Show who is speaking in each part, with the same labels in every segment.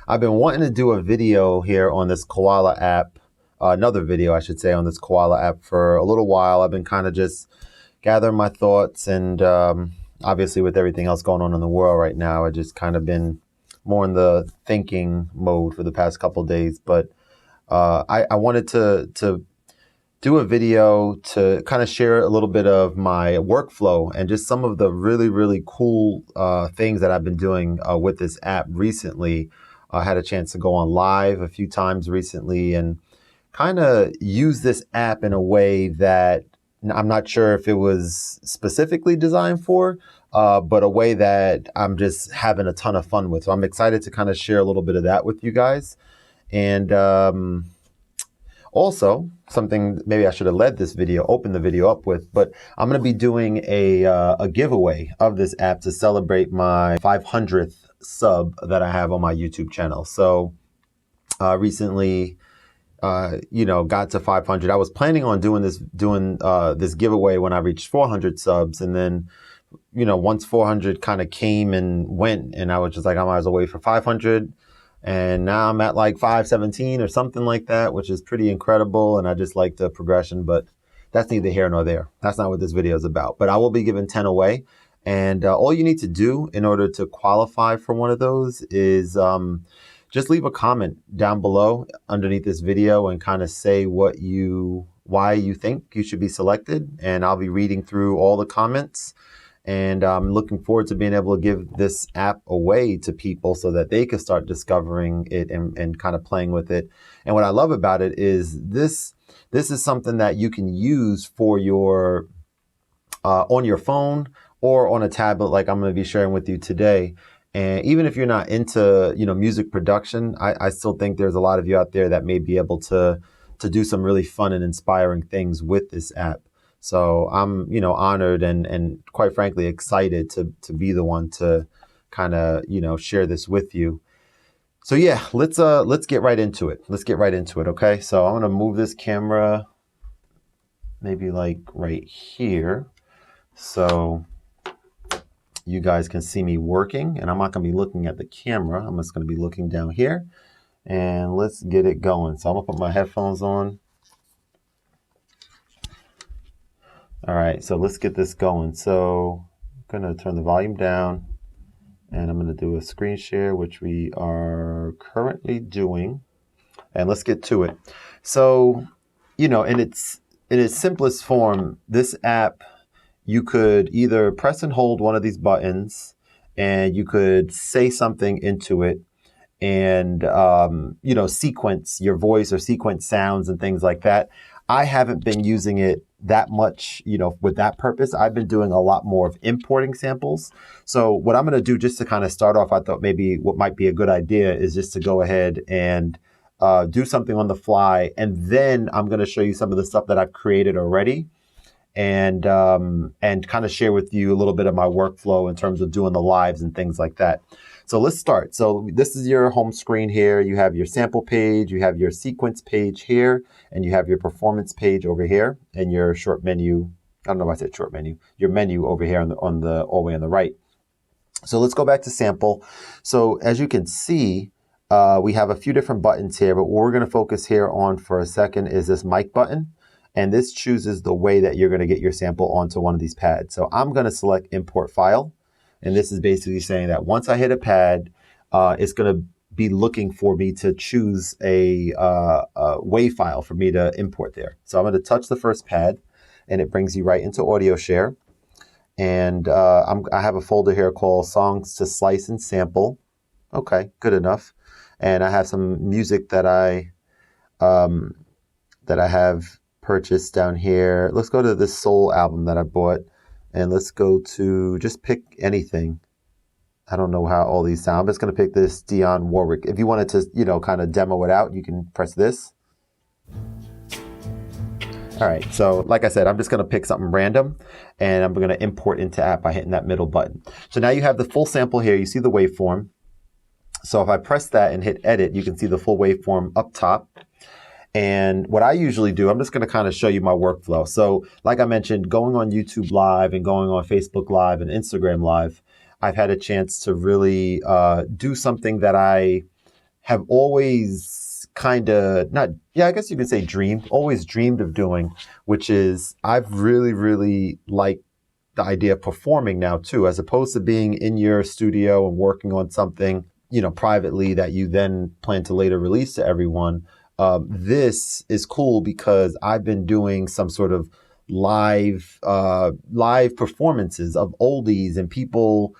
Speaker 1: I've been wanting to do a video here on this Koala app, another video, I should say, on this Koala app for a little while. I've been kind of just gathering my thoughts, and obviously with everything else going on in the world right now, I just kind of been more in the thinking mode for the past couple of days. But I wanted to do a video to kind of share a little bit of my workflow and just some of the really, really cool things that I've been doing with this app recently. I had a chance to go on live a few times recently and kind of use this app in a way that I'm not sure if it was specifically designed for, but a way that I'm just having a ton of fun with. So I'm excited to kind of share a little bit of that with you guys. And also, something maybe I should have opened the video up with, but I'm going to be doing a giveaway of this app to celebrate my 500th sub that I have on my YouTube channel. So recently, got to 500. I was planning on doing this giveaway when I reached 400 subs, and then, once 400 kind of came and went, and I was just like, I might as well wait for 500. And now I'm at like 517 or something like that, which is pretty incredible. And I just like the progression, but that's neither here nor there. That's not what this video is about. But I will be giving 10 away. And all you need to do in order to qualify for one of those is just leave a comment down below underneath this video and kind of say why you think you should be selected. And I'll be reading through all the comments. And I'm looking forward to being able to give this app away to people so that they can start discovering it and kind of playing with it. And what I love about it is this is something that you can use for your on your phone or on a tablet like I'm going to be sharing with you today. And even if you're not into music production, I still think there's a lot of you out there that may be able to do some really fun and inspiring things with this app. So I'm, honored and quite frankly excited to be the one to kind of, share this with you. So yeah, let's get right into it. Okay. So I'm going to move this camera maybe like right here, so you guys can see me working, and I'm not going to be looking at the camera. I'm just going to be looking down here, and let's get it going. So I'm going to put my headphones on. All right, so let's get this going. So I'm going to turn the volume down, and I'm going to do a screen share, which we are currently doing. And let's get to it. So, in its simplest form, this app, you could either press and hold one of these buttons, and you could say something into it and, sequence your voice or sequence sounds and things like that. I haven't been using it that much, with that purpose. I've been doing a lot more of importing samples. So what I'm going to do just to kind of start off, I thought maybe what might be a good idea is just to go ahead and do something on the fly. And then I'm going to show you some of the stuff that I've created already and kind of share with you a little bit of my workflow in terms of doing the lives and things like that. So let's start. So this is your home screen here. You have your sample page, you have your sequence page here, and you have your performance page over here, and your short menu. I don't know why I said short menu. Your menu over here on the all the way on the right. So let's go back to sample. So as you can see, we have a few different buttons here, but what we're going to focus here on for a second is this mic button. And this chooses the way that you're going to get your sample onto one of these pads. So I'm going to select import file. And this is basically saying that once I hit a pad, it's going to be looking for me to choose a WAV file for me to import there. So I'm going to touch the first pad, and it brings you right into Audio Share. And I have a folder here called Songs to Slice and Sample. Okay, good enough. And I have some music that I have purchased down here. Let's go to this Soul album that I bought. And let's go to, just pick anything. I don't know how all these sound. I'm just going to pick this Dionne Warwick. If you wanted to, kind of demo it out, you can press this. All right. So like I said, I'm just going to pick something random, and I'm going to import into app by hitting that middle button. So now you have the full sample here. You see the waveform. So if I press that and hit edit, you can see the full waveform up top. And what I usually do, I'm just going to kind of show you my workflow. So like I mentioned, going on YouTube Live and going on Facebook Live and Instagram Live, I've had a chance to really do something that I have always kind of not, yeah, I guess you could say always dreamed of doing, which is I've really, really liked the idea of performing now too, as opposed to being in your studio and working on something, privately that you then plan to later release to everyone. This is cool because I've been doing some sort of live performances of oldies, and people,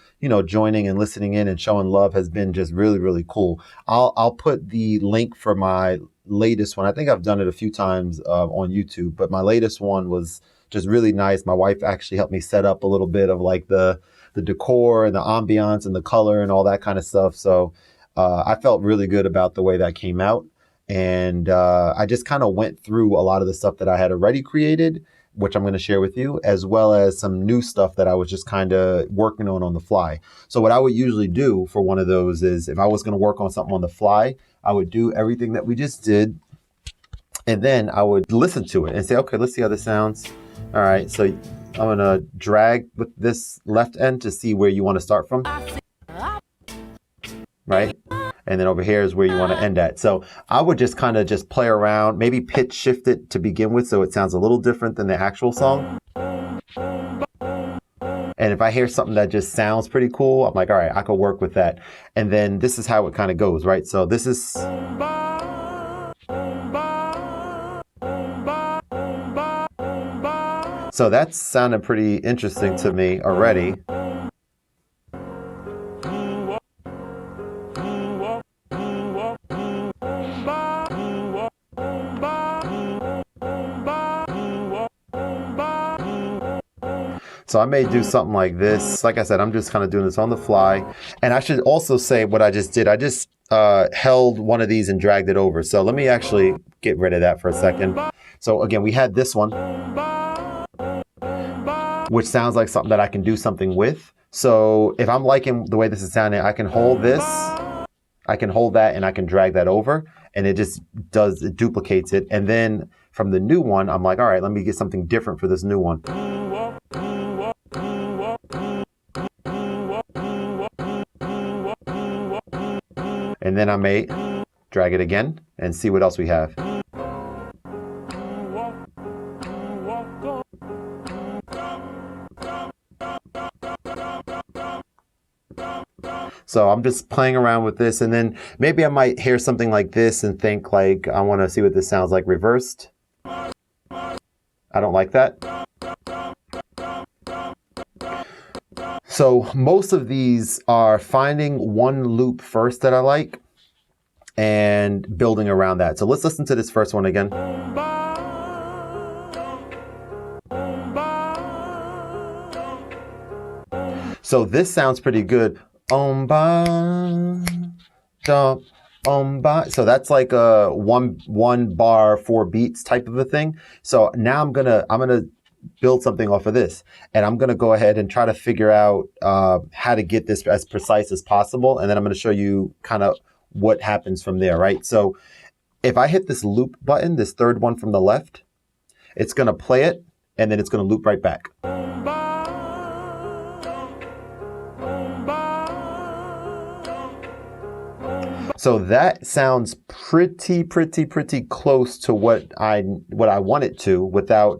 Speaker 1: joining and listening in and showing love has been just really, really cool. I'll put the link for my latest one. I think I've done it a few times on YouTube, but my latest one was just really nice. My wife actually helped me set up a little bit of like the decor and the ambiance and the color and all that kind of stuff. So I felt really good about the way that came out. And I just kind of went through a lot of the stuff that I had already created, which I'm going to share with you, as well as some new stuff that I was just kind of working on the fly. So what I would usually do for one of those is if I was going to work on something on the fly, I would do everything that we just did. And then I would listen to it and say, okay, let's see how this sounds. All right, so I'm going to drag with this left end to see where you want to start from. Right? And then over here is where you want to end at. So I would just kind of just play around, maybe pitch shift it to begin with so it sounds a little different than the actual song. And if I hear something that just sounds pretty cool, I'm like, all right, I could work with that. And then this is how it kind of goes, right? So this is... So that's sounding pretty interesting to me already. So I may do something like this. Like I said, I'm just kind of doing this on the fly. And I should also say what I just did. I just held one of these and dragged it over. So let me actually get rid of that for a second. So again, we had this one, which sounds like something that I can do something with. So if I'm liking the way this is sounding, I can hold this, I can hold that, and I can drag that over, and it just it duplicates it. And then from the new one, I'm like, all right, let me get something different for this new one. And then I may drag it again and see what else we have. So I'm just playing around with this, and then maybe I might hear something like this and think like, I want to see what this sounds like reversed. I don't like that. So most of these are finding one loop first that I like and building around that. So let's listen to this first one again. So this sounds pretty good. So that's like a one bar, 4 beats type of a thing. So now I'm gonna build something off of this, and I'm gonna go ahead and try to figure out how to get this as precise as possible, and then I'm gonna show you kind of what happens from there, right? So if I hit this loop button, this third one from the left, it's gonna play it, and then it's gonna loop right back. So that sounds pretty close to what I want it to without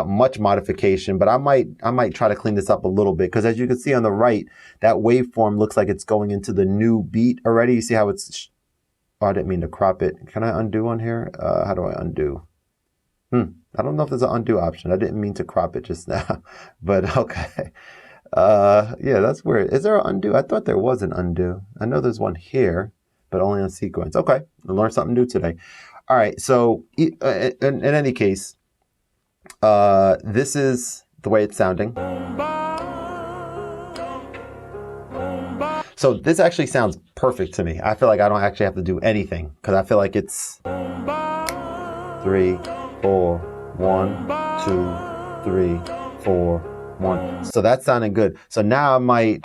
Speaker 1: much modification. But I might try to clean this up a little bit, because as you can see on the right, that waveform looks like it's going into the new beat already. You see how it's, oh, I didn't mean to crop it. Can I undo on here? How do I undo? I don't know if there's an undo option. I didn't mean to crop it just now, but okay. Yeah, that's weird. Is there an undo? I thought there was an undo. I know there's one here, but only on sequence. Okay, I learned something new today. All right, so in any case, this is the way it's sounding. So this actually sounds perfect to me. I feel like I don't actually have to do anything, because I feel like it's 3, 4, 1, 2, 3, 4, 1. So that's sounding good. So now I might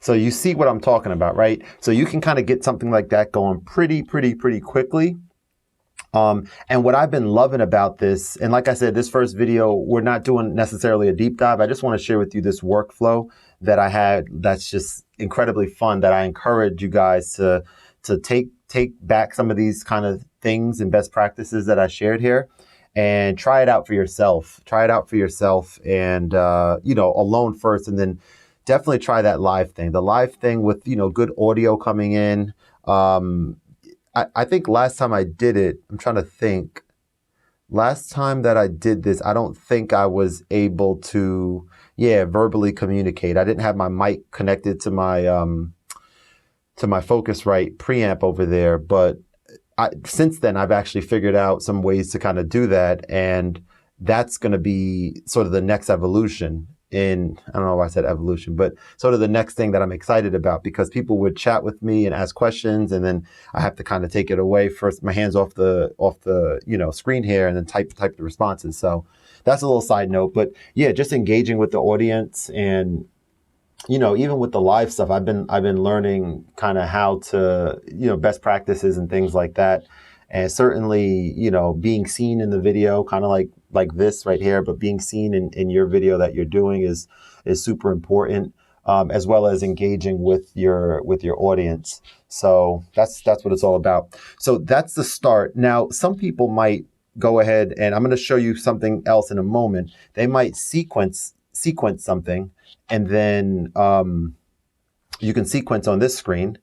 Speaker 1: So you see what I'm talking about, right? So you can kind of get something like that going pretty quickly. And what I've been loving about this, and like I said, this first video, we're not doing necessarily a deep dive. I just want to share with you this workflow that I had that's just incredibly fun, that I encourage you guys to take back some of these kind of things and best practices that I shared here and try it out for yourself. Try it out for yourself and, alone first, and then definitely try that live thing. The live thing with, good audio coming in. I think last time I did it, I'm trying to think. Last time that I did this, I don't think I was able to, verbally communicate. I didn't have my mic connected to my Focusrite preamp over there. But since then, I've actually figured out some ways to kind of do that. And that's going to be sort of the next evolution I don't know why I said evolution, but sort of the next thing that I'm excited about, because people would chat with me and ask questions, and then I have to kind of take it away first, my hands off the screen here, and then type the responses. So that's a little side note, but yeah, just engaging with the audience, and even with the live stuff, I've been learning kind of how to, best practices and things like that. And certainly, being seen in the video, kind of like this right here, but being seen in your video that you're doing is super important, as well as engaging with your audience. So that's what it's all about. So that's the start. Now, some people might go ahead, and I'm going to show you something else in a moment. They might sequence something, and then you can sequence on this screen,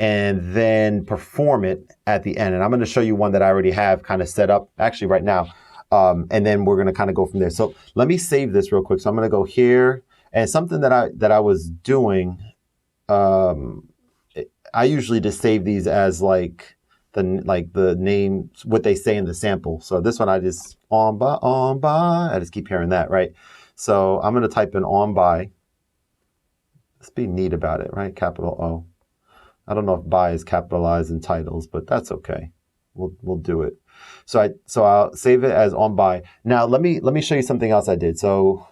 Speaker 1: and then perform it at the end. And I'm going to show you one that I already have kind of set up actually right now. And then we're going to kind of go from there. So let me save this real quick. So I'm going to go here, and something that I was doing, I usually just save these as like the name, what they say in the sample. So this one, I just on by, I just keep hearing that, right? So I'm going to type in on by. Let's be neat about it, right? Capital O. I don't know if by is capitalized in titles, but that's okay. We'll do it. So I'll save it as on by. Now let me show you something else I did. So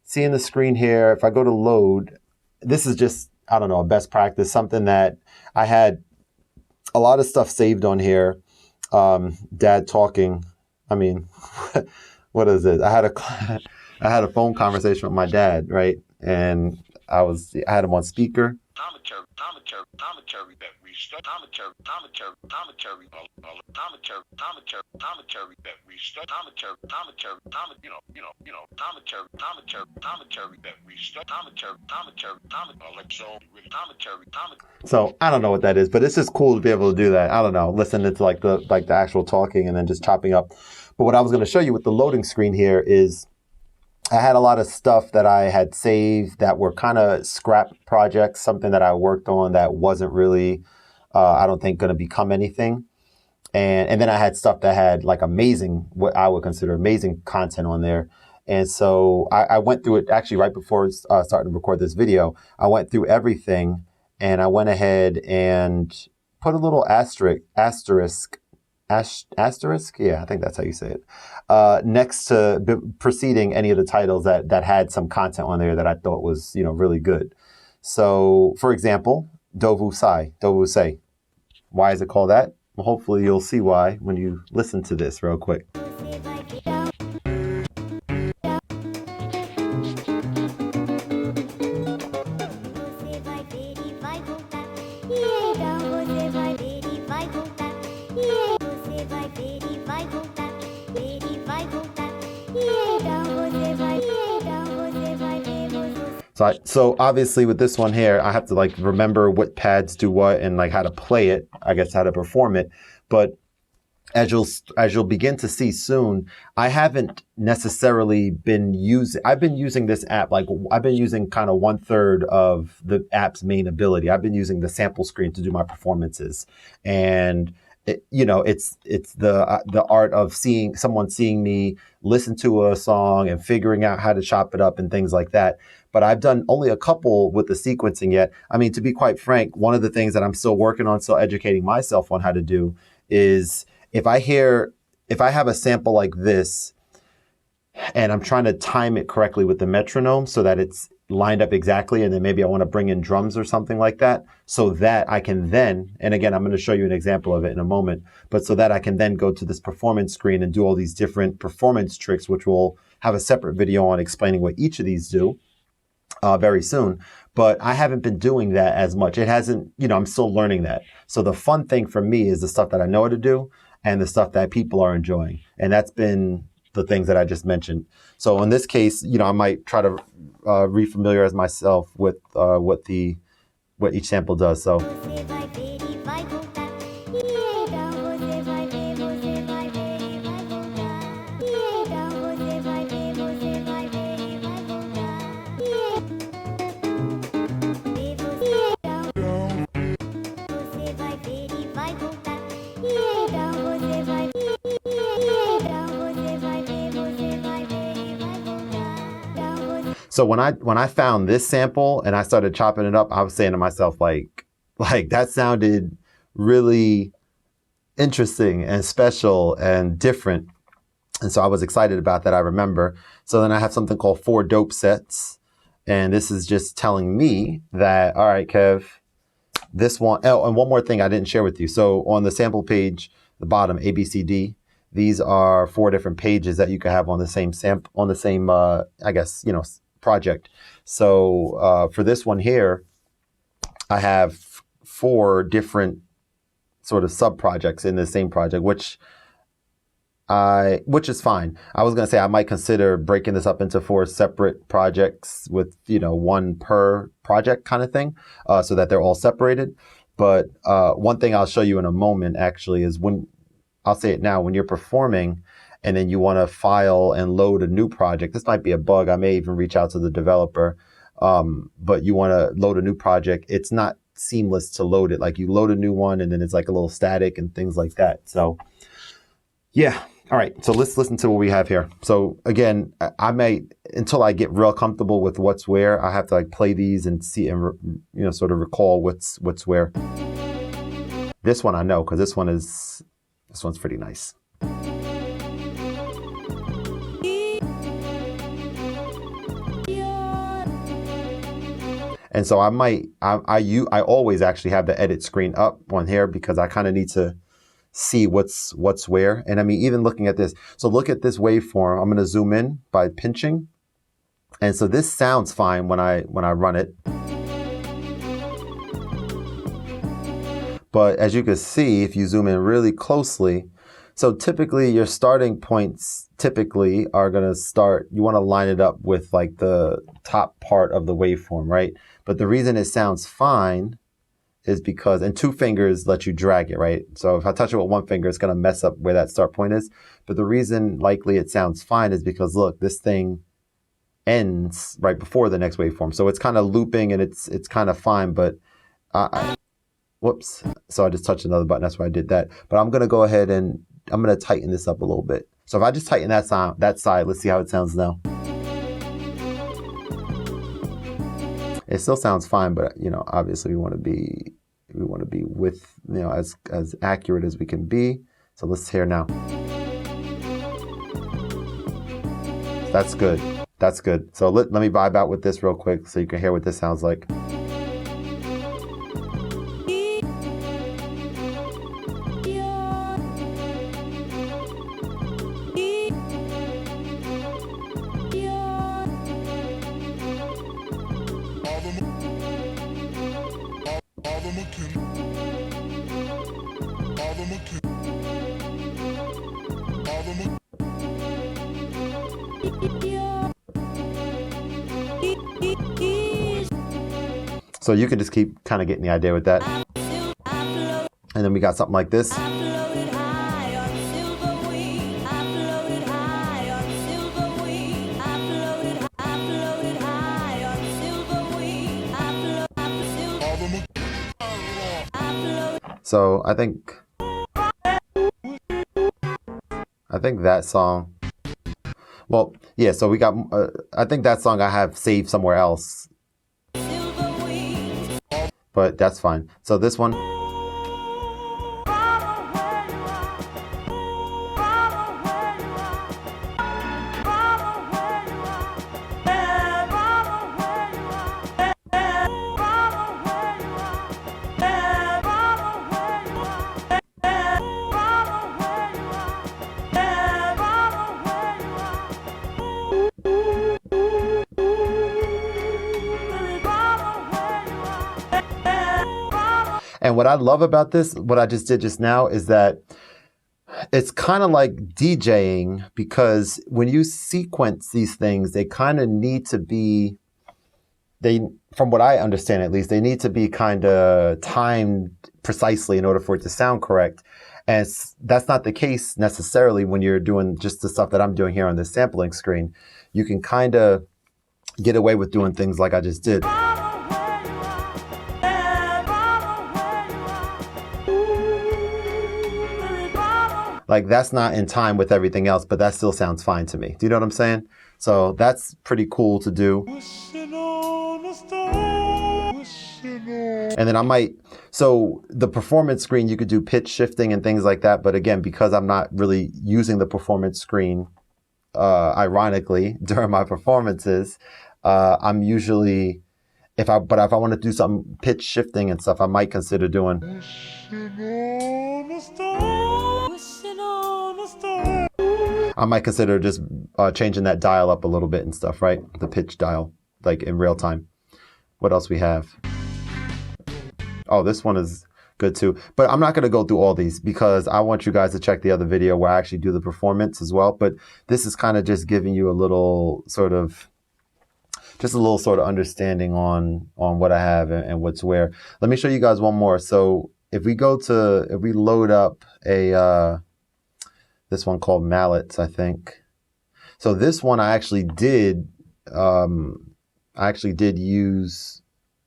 Speaker 1: seeing the screen here, if I go to load, this is just, I don't know, a best practice, something that I had a lot of stuff saved on here. Dad talking. I mean, what is it? I had a phone conversation with my dad, right? And I had him on speaker. Commentary that we study. Commentary that we study. So I don't know what that is, but it's just cool to be able to do that. I don't know, listen to like the actual talking and then just chopping up. But what I was going to show you with the loading screen here is I had a lot of stuff that I had saved that were kind of scrap projects, something that I worked on that wasn't really, I don't think, going to become anything. And then I had stuff that had like amazing, what I would consider amazing content on there. And so I went through it actually right before starting to record this video. I went through everything, and I went ahead and put a little asterisk. Yeah, I think that's how you say it. Next to preceding any of the titles that had some content on there that I thought was, really good. So, for example, Dovu Sai. Why is it called that? Well, hopefully you'll see why when you listen to this real quick. So obviously with this one here, I have to like remember what pads do what and like how to play it, I guess how to perform it. But as you'll begin to see soon, I haven't necessarily been I've been using this app, like I've been using kind of 1/3 of the app's main ability. I've been using the sample screen to do my performances. And it's the art of someone seeing me listen to a song and figuring out how to chop it up and things like that. But I've done only a couple with the sequencing yet. I mean, to be quite frank, one of the things that I'm still working on, still educating myself on how to do is if I have a sample like this and I'm trying to time it correctly with the metronome so that it's lined up exactly, and then maybe I want to bring in drums or something like that, so that I can then, and again, I'm going to show you an example of it in a moment, but so that I can then go to this performance screen and do all these different performance tricks, which we'll have a separate video on explaining what each of these do very soon. But I haven't been doing that as much. It hasn't, I'm still learning that. So the fun thing for me is the stuff that I know how to do and the stuff that people are enjoying. And that's been the things that I just mentioned. So in this case, I might try to refamiliarize myself with what each sample does. So. So when I found this sample and I started chopping it up, I was saying to myself, like that sounded really interesting and special and different. And so I was excited about that, I remember. So then I have something called 4 dope sets. And this is just telling me that, all right, Kev, this one, oh, and one more thing I didn't share with you. So on the sample page, the bottom, A, B, C, D, these are 4 different pages that you can have on the same project. So for this one here, I have 4 different sort of sub projects in the same project, which is fine. I was going to say I might consider breaking this up into 4 separate projects with, 1 per project kind of thing, so that they're all separated. But one thing I'll show you in a moment actually is I'll say it now, when you're performing and then you want to file and load a new project, this might be a bug. I may even reach out to the developer, but you want to load a new project. It's not seamless to load it. Like you load a new one and then it's like a little static and things like that. So yeah. All right. So let's listen to what we have here. So again, I may, until I get real comfortable with what's where, I have to like play these and see and, sort of recall what's where. This one I know, because this one's pretty nice. And so I always actually have the edit screen up on here because I kind of need to see what's where. And I mean, even looking at this, so look at this waveform. I'm going to zoom in by pinching. And so this sounds fine when I run it. But as you can see, if you zoom in really closely, so typically your starting points typically are going to start, you want to line it up with like the top part of the waveform, right? But the reason it sounds fine is because, and 2 fingers let you drag it, right? So if I touch it with 1 finger, it's going to mess up where that start point is. But the reason likely it sounds fine is because look, this thing ends right before the next waveform. So it's kind of looping and it's kind of fine, but whoops. So I just touched another button. That's why I did that. But I'm going to go ahead and I'm going to tighten this up a little bit. So if I just tighten that side, let's see how it sounds now. It still sounds fine, but obviously we want to be with as accurate as we can be. So let's hear now. That's good. That's good. So let me vibe out with this real quick so you can hear what this sounds like. So you can just keep kind of getting the idea with that. And then we got something like this. So I think that song, well, yeah, so we got, I think that song I have saved somewhere else, but that's fine. So this one. And what I love about this, what I just did just now, is that it's kind of like DJing, because when you sequence these things, they kind of need to be, from what I understand at least, they need to be kind of timed precisely in order for it to sound correct. And that's not the case necessarily when you're doing just the stuff that I'm doing here on this sampling screen. You can kind of get away with doing things like I just did. Like, that's not in time with everything else, but that still sounds fine to me. Do you know what I'm saying? So that's pretty cool to do. And then I might, so the performance screen, you could do pitch shifting and things like that. But again, because I'm not really using the performance screen, ironically, during my performances, I'm usually, if I want to do some pitch shifting and stuff, I might consider doing. I might consider just changing that dial up a little bit and stuff, right? The pitch dial, like in real time. What else we have? Oh, this one is good too. But I'm not going to go through all these because I want you guys to check the other video where I actually do the performance as well. But this is kind of just giving you a little sort of understanding on what I have and what's where. Let me show you guys one more. So if we load up this one called Mallets, I think. So this one I actually did use.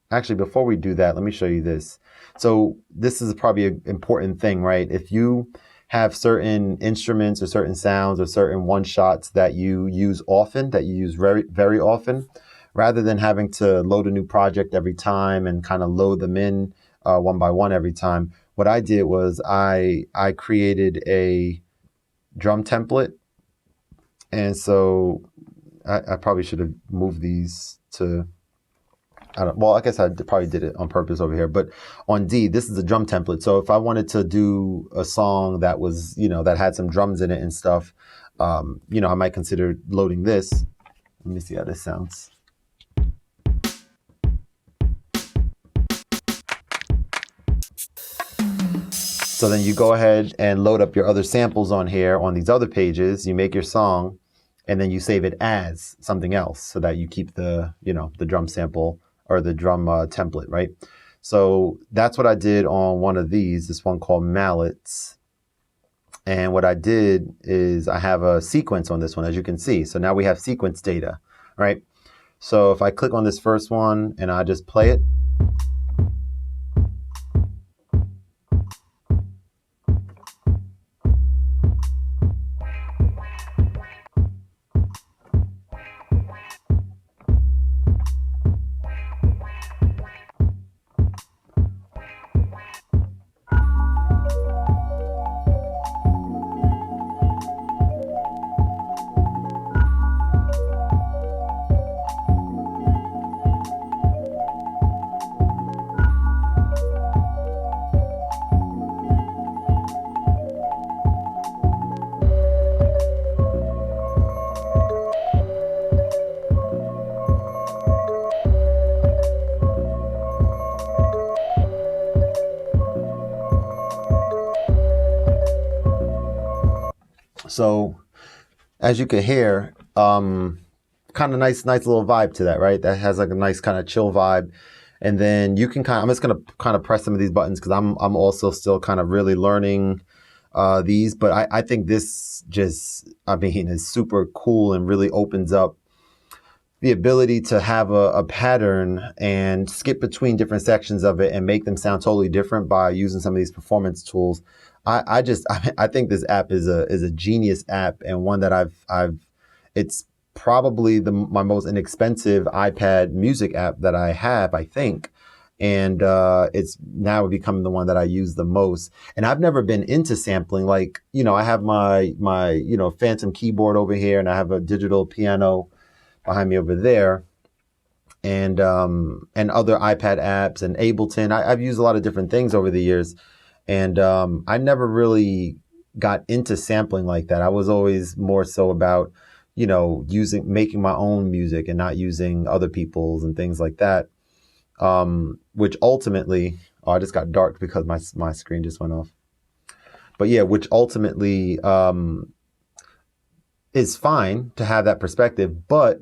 Speaker 1: Actually, before we do that, let me show you this. So this is probably an important thing, right? If you have certain instruments or certain sounds or certain one-shots that you use often, that you use very, very often, rather than having to load a new project every time and kind of load them in one by one every time, what I did was I created a drum template. And so I probably should have moved these to... I guess I probably did it on purpose over here, but on D, this is a drum template. So if I wanted to do a song that was, that had some drums in it and stuff, I might consider loading this. Let me see how this sounds. So then you go ahead and load up your other samples on here on these other pages. You make your song and then you save it as something else so that you keep the drum sample or the drum template, right? So that's what I did on one of these, this one called Mallets. And what I did is I have a sequence on this one, as you can see. So now we have sequence data, right? So if I click on this first one and I just play it, so as you can hear, kind of nice little vibe to that, right? That has like a nice kind of chill vibe. And then you can I'm just going to kind of press some of these buttons because I'm also still kind of really learning these. But I think this is super cool and really opens up the ability to have a pattern and skip between different sections of it and make them sound totally different by using some of these performance tools. I think this app is a genius app, and one that it's probably my most inexpensive iPad music app that I have, I think. And it's now becoming the one that I use the most. And I've never been into sampling. Like, I have my Phantom keyboard over here, and I have a digital piano behind me over there, and other iPad apps and Ableton. I've used a lot of different things over the years, and I never really got into sampling like that. I was always more so about, making my own music and not using other people's and things like that. Which ultimately, Oh, I just got dark because my screen just went off. But yeah, which ultimately is fine to have that perspective. But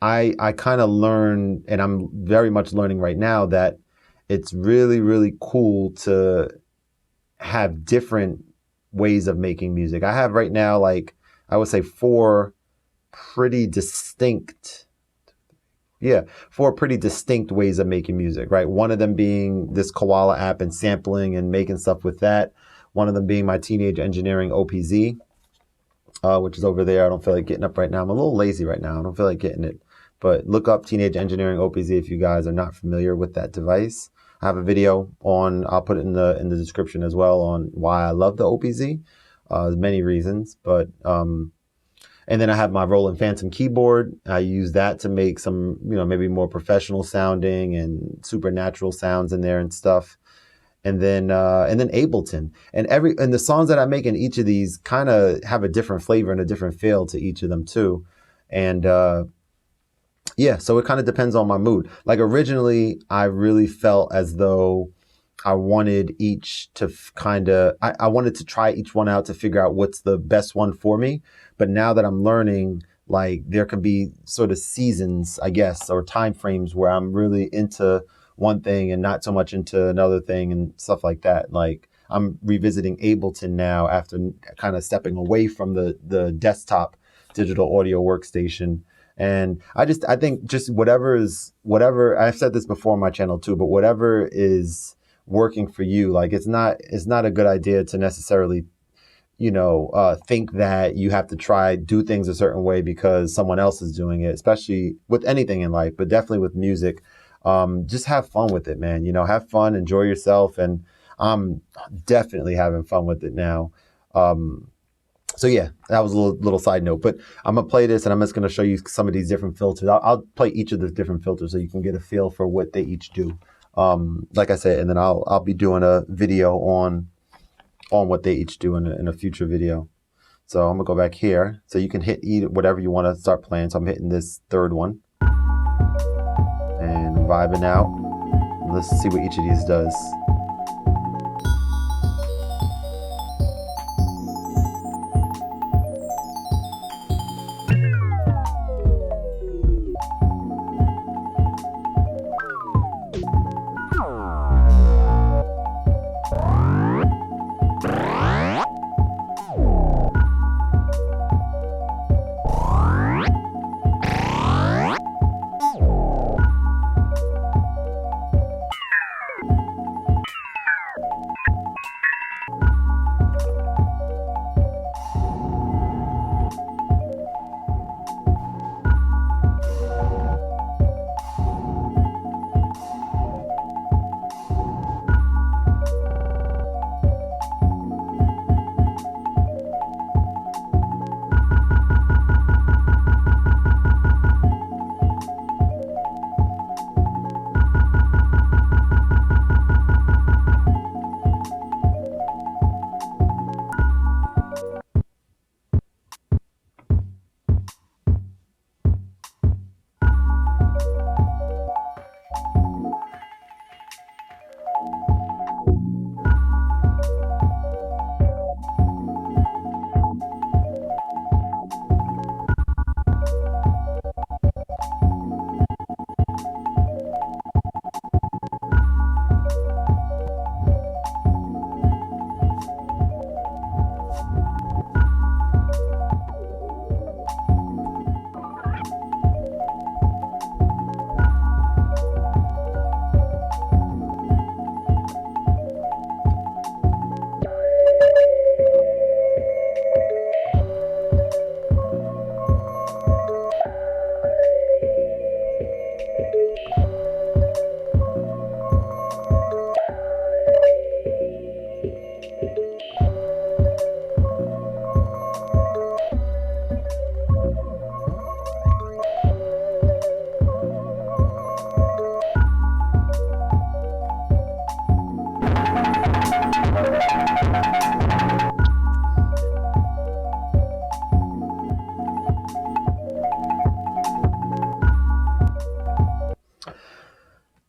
Speaker 1: I kind of learned, and I'm very much learning right now, that it's really, really cool to have different ways of making music. I have right now, like, I would say pretty distinct, four pretty distinct ways of making music, right? One of them being this Koala app and sampling and making stuff with that. One of them being my Teenage Engineering OPZ, which is over there. I don't feel like getting up right now. I'm a little lazy right now. I don't feel like getting it. But look up Teenage Engineering OPZ if you guys are not familiar with that device. I have a video I'll put it in the description as well, on why I love the OPZ. There's many reasons, but and then I have my Roland Phantom keyboard. I use that to make some, maybe more professional sounding and supernatural sounds in there and stuff. And then Ableton, and the songs that I make in each of these kind of have a different flavor and a different feel to each of them too. And so it kind of depends on my mood. Like originally, I really felt as though I wanted each to I wanted to try each one out to figure out what's the best one for me. But now that I'm learning, like, there can be sort of seasons, I guess, or time frames where I'm really into one thing and not so much into another thing and stuff like that. Like, I'm revisiting Ableton now after kind of stepping away from the desktop digital audio workstation. And I think just whatever, I've said this before on my channel too, but whatever is working for you, like, it's not a good idea to necessarily, think that you have to do things a certain way because someone else is doing it, especially with anything in life, but definitely with music. Just have fun with it, man. Have fun, enjoy yourself. And I'm definitely having fun with it now. So yeah, that was a little side note, but I'm gonna play this and I'm just gonna show you some of these different filters. I'll play each of the different filters so you can get a feel for what they each do. Like I said, and then I'll be doing a video on what they each do in a future video. So I'm gonna go back here. So you can hit whatever you want to start playing. So I'm hitting this third one and vibing out. Let's see what each of these does.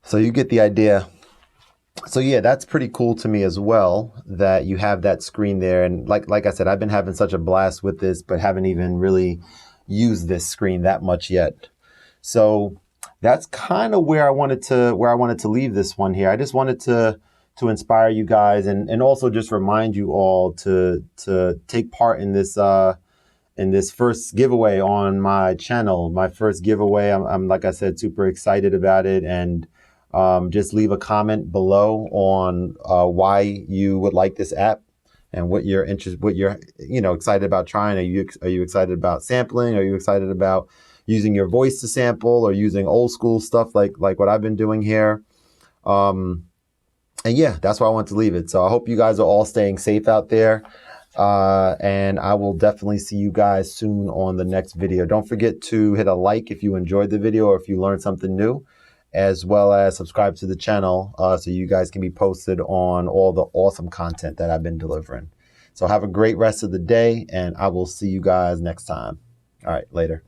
Speaker 1: So you get the idea. So yeah, that's pretty cool to me as well that you have that screen there. And like I said, I've been having such a blast with this, but haven't even really used this screen that much yet. So that's kind of where I wanted to leave this one here. I just wanted to inspire you guys and also just remind you all to take part in this first giveaway on my channel. My first giveaway. I'm like I said, super excited about it, and just leave a comment below on why you would like this app and what you're excited about trying. Are you excited about sampling? Are you excited about using your voice to sample, or using old school stuff like what I've been doing here? And yeah, that's why I want to leave it. So I hope you guys are all staying safe out there. And I will definitely see you guys soon on the next video. Don't forget to hit a like if you enjoyed the video or if you learned something new, as well as subscribe to the channel so you guys can be posted on all the awesome content that I've been delivering. So have a great rest of the day, and I will see you guys next time. All right, later.